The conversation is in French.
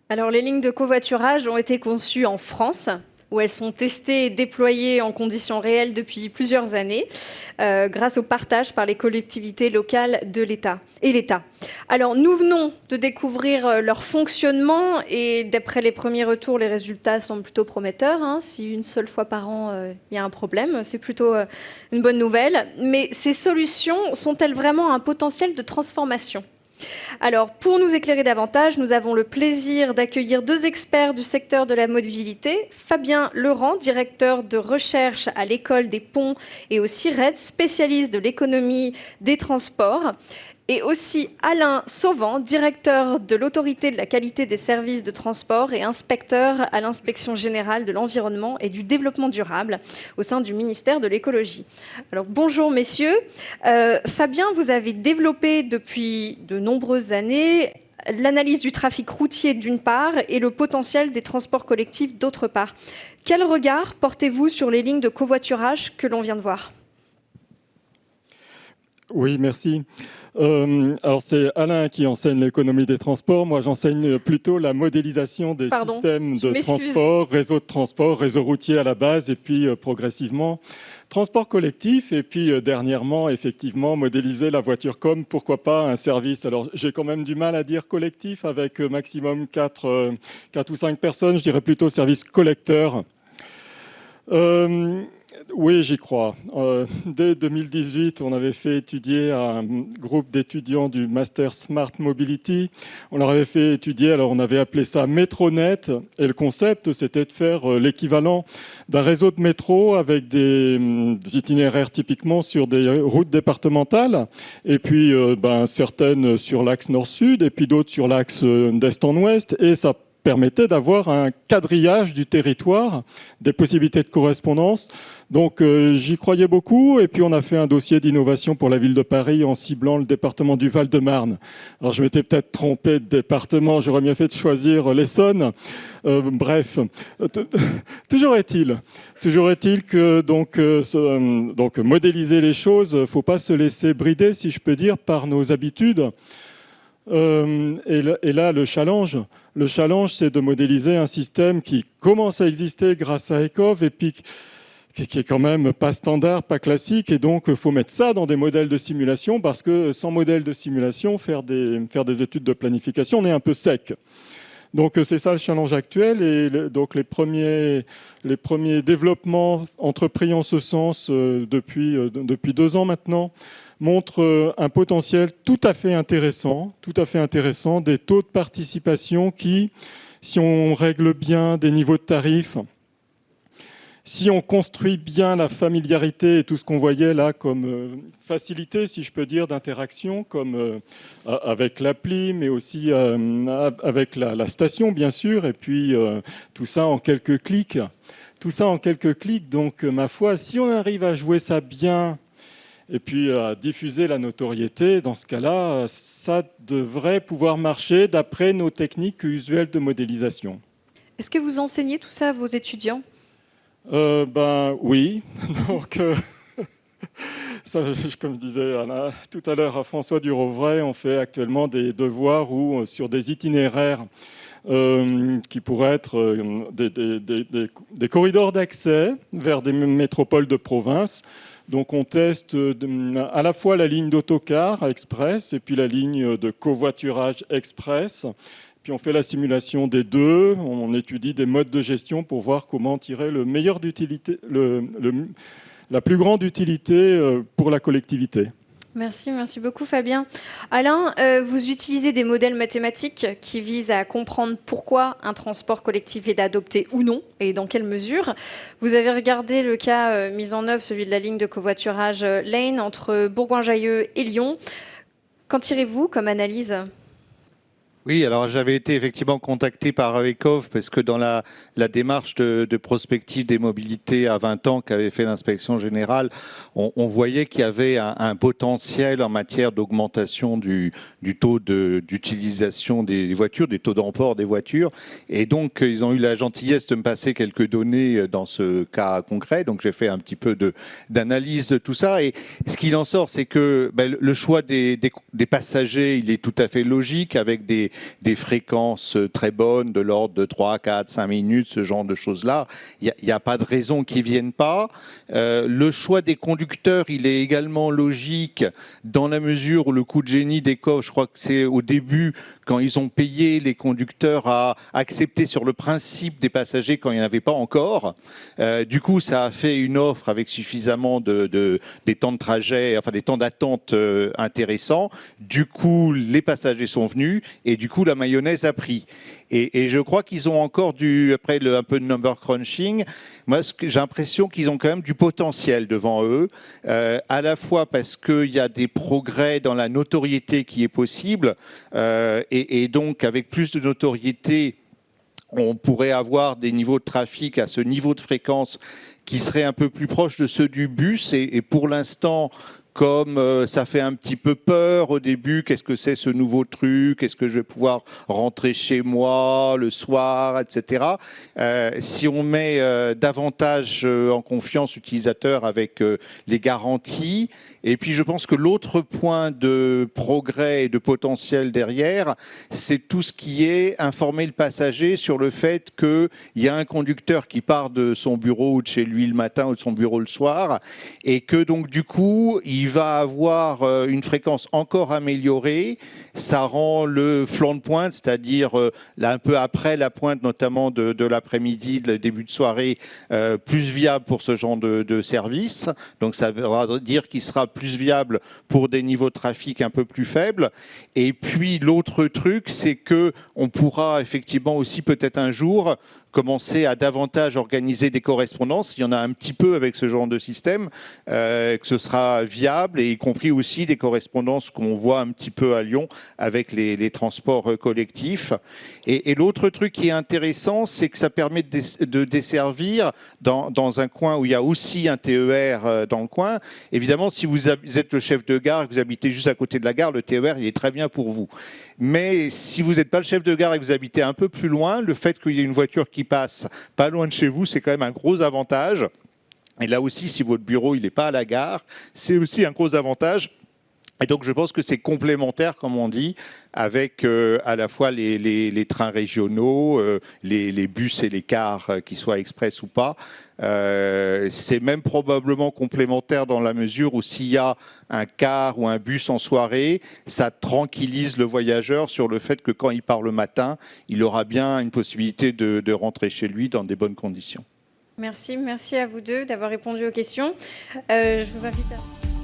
Alors, les lignes de covoiturage ont été conçues en France, où elles sont testées et déployées en conditions réelles depuis plusieurs années, grâce au partage par les collectivités locales de l'État et l'État. Alors, nous venons de découvrir leur fonctionnement et d'après les premiers retours, les résultats semblent plutôt prometteurs. Si une seule fois par an, il y a un problème, c'est plutôt une bonne nouvelle. Mais ces solutions sont-elles vraiment un potentiel de transformation ? Alors, pour nous éclairer davantage, nous avons le plaisir d'accueillir deux experts du secteur de la mobilité. Fabien Laurent, directeur de recherche à l'École des ponts et au CIRED, spécialiste de l'économie des transports. Et aussi Alain Sauvant, directeur de l'Autorité de la qualité des services de transport et inspecteur à l'Inspection générale de l'environnement et du développement durable au sein du ministère de l'écologie. Alors bonjour messieurs. Fabien, vous avez développé depuis de nombreuses années l'analyse du trafic routier d'une part et le potentiel des transports collectifs d'autre part. Quel regard portez-vous sur les lignes de covoiturage que l'on vient de voir ? Oui, merci. Alors c'est Alain qui enseigne l'économie des transports. Moi, j'enseigne plutôt la modélisation des systèmes de transport, réseau routier à la base et puis progressivement transport collectif et puis dernièrement, effectivement, modéliser la voiture comme, pourquoi pas, un service. Alors j'ai quand même du mal à dire collectif avec maximum 4 ou 5 personnes. Je dirais plutôt service collecteur. Oui, j'y crois. Dès 2018, on avait fait étudier à un groupe d'étudiants du Master Smart Mobility. On leur avait fait étudier, alors on avait appelé ça Métronet. Et le concept, c'était de faire l'équivalent d'un réseau de métro avec des itinéraires typiquement sur des routes départementales. Et puis certaines sur l'axe nord-sud et puis d'autres sur l'axe d'est en ouest. Et ça permettait d'avoir un quadrillage du territoire, des possibilités de correspondance. Donc j'y croyais beaucoup et puis on a fait un dossier d'innovation pour la ville de Paris en ciblant le département du Val-de-Marne. Alors je m'étais peut-être trompé de département, j'aurais mieux fait de choisir l'Essonne. Bref, toujours est-il que donc modéliser les choses, il ne faut pas se laisser brider, si je peux dire, par nos habitudes. Et là, le challenge, c'est de modéliser un système qui commence à exister grâce à ECOV et puis qui est quand même pas standard, pas classique. Et donc, il faut mettre ça dans des modèles de simulation parce que sans modèle de simulation, faire des études de planification, on est un peu sec. Donc, c'est ça le challenge actuel. Et donc, les premiers développements entrepris en ce sens depuis 2 ans maintenant montre un potentiel tout à fait intéressant, des taux de participation qui, si on règle bien des niveaux de tarifs, si on construit bien la familiarité et tout ce qu'on voyait là comme facilité, si je peux dire, d'interaction, comme avec l'appli, mais aussi avec la station, bien sûr, et puis tout ça en quelques clics. Donc, ma foi, si on arrive à jouer ça bien, et puis à diffuser la notoriété, dans ce cas-là, ça devrait pouvoir marcher d'après nos techniques usuelles de modélisation. Est-ce que vous enseignez tout ça à vos étudiants ? Oui. Donc, ça, comme je disais tout à l'heure à François Durovray, on fait actuellement des devoirs où, sur des itinéraires qui pourraient être des corridors d'accès vers des métropoles de province. Donc on teste à la fois la ligne d'autocar express et puis la ligne de covoiturage express. Puis on fait la simulation des deux, on étudie des modes de gestion pour voir comment tirer le meilleur d'utilité, la plus grande utilité pour la collectivité. Merci beaucoup Fabien. Alain, vous utilisez des modèles mathématiques qui visent à comprendre pourquoi un transport collectif est adopté ou non et dans quelle mesure. Vous avez regardé le cas mis en œuvre, celui de la ligne de covoiturage Lane entre Bourgoin-Jallieu et Lyon. Qu'en tirez-vous comme analyse ? Oui, alors j'avais été effectivement contacté par ECOV parce que dans la démarche de prospective des mobilités à 20 ans qu'avait fait l'inspection générale, on voyait qu'il y avait un potentiel en matière d'augmentation du taux d'utilisation des voitures, des taux d'emport des voitures. Et donc, ils ont eu la gentillesse de me passer quelques données dans ce cas concret. Donc, j'ai fait un petit peu d'analyse de tout ça. Et ce qu'il en sort, c'est que le choix des passagers, il est tout à fait logique avec des des fréquences très bonnes, de l'ordre de 3, 4, 5 minutes, ce genre de choses-là. Il n'y a pas de raison qu'ils ne viennent pas. Le choix des conducteurs, il est également logique dans la mesure où le coup de génie d'Ekov, je crois que c'est au début, quand ils ont payé les conducteurs à accepter sur le principe des passagers quand il n'y en avait pas encore. Du coup, ça a fait une offre avec suffisamment des temps de trajet, enfin des temps d'attente intéressants. Du coup, les passagers sont venus et du coup, la mayonnaise a pris. Et je crois qu'ils ont encore après un peu de number crunching, moi j'ai l'impression qu'ils ont quand même du potentiel devant eux, à la fois parce qu'il y a des progrès dans la notoriété qui est possible, et donc avec plus de notoriété, on pourrait avoir des niveaux de trafic à ce niveau de fréquence qui seraient un peu plus proches de ceux du bus, et pour l'instant, comme ça fait un petit peu peur au début, qu'est-ce que c'est ce nouveau truc, est-ce que je vais pouvoir rentrer chez moi le soir, etc. Si on met davantage en confiance l'utilisateur avec les garanties, et puis je pense que l'autre point de progrès et de potentiel derrière, c'est tout ce qui est informer le passager sur le fait qu'il y a un conducteur qui part de son bureau ou de chez lui le matin ou de son bureau le soir, et que donc du coup, il va avoir une fréquence encore améliorée. Ça rend le flanc de pointe, c'est-à-dire là, un peu après la pointe, notamment de l'après-midi, le début de soirée, plus viable pour ce genre de service. Donc ça veut dire qu'il sera plus viable pour des niveaux de trafic un peu plus faibles. Et puis l'autre truc, c'est que on pourra effectivement aussi peut-être un jour commencer à davantage organiser des correspondances. Il y en a un petit peu avec ce genre de système, que ce sera viable, et y compris aussi des correspondances qu'on voit un petit peu à Lyon avec les transports collectifs. Et l'autre truc qui est intéressant, c'est que ça permet de desservir dans un coin où il y a aussi un TER dans le coin. Évidemment, si vous êtes le chef de gare et que vous habitez juste à côté de la gare, le TER, il est très bien pour vous. Mais si vous n'êtes pas le chef de gare et que vous habitez un peu plus loin, le fait qu'il y ait une voiture qui passe pas loin de chez vous, c'est quand même un gros avantage. Et là aussi, si votre bureau il n'est pas à la gare, c'est aussi un gros avantage. Et donc, je pense que c'est complémentaire, comme on dit, avec à la fois les trains régionaux, les bus et les cars, qu'ils soient express ou pas. C'est même probablement complémentaire dans la mesure où s'il y a un car ou un bus en soirée, ça tranquillise le voyageur sur le fait que quand il part le matin, il aura bien une possibilité de rentrer chez lui dans des bonnes conditions. Merci à vous deux d'avoir répondu aux questions. Je vous invite à...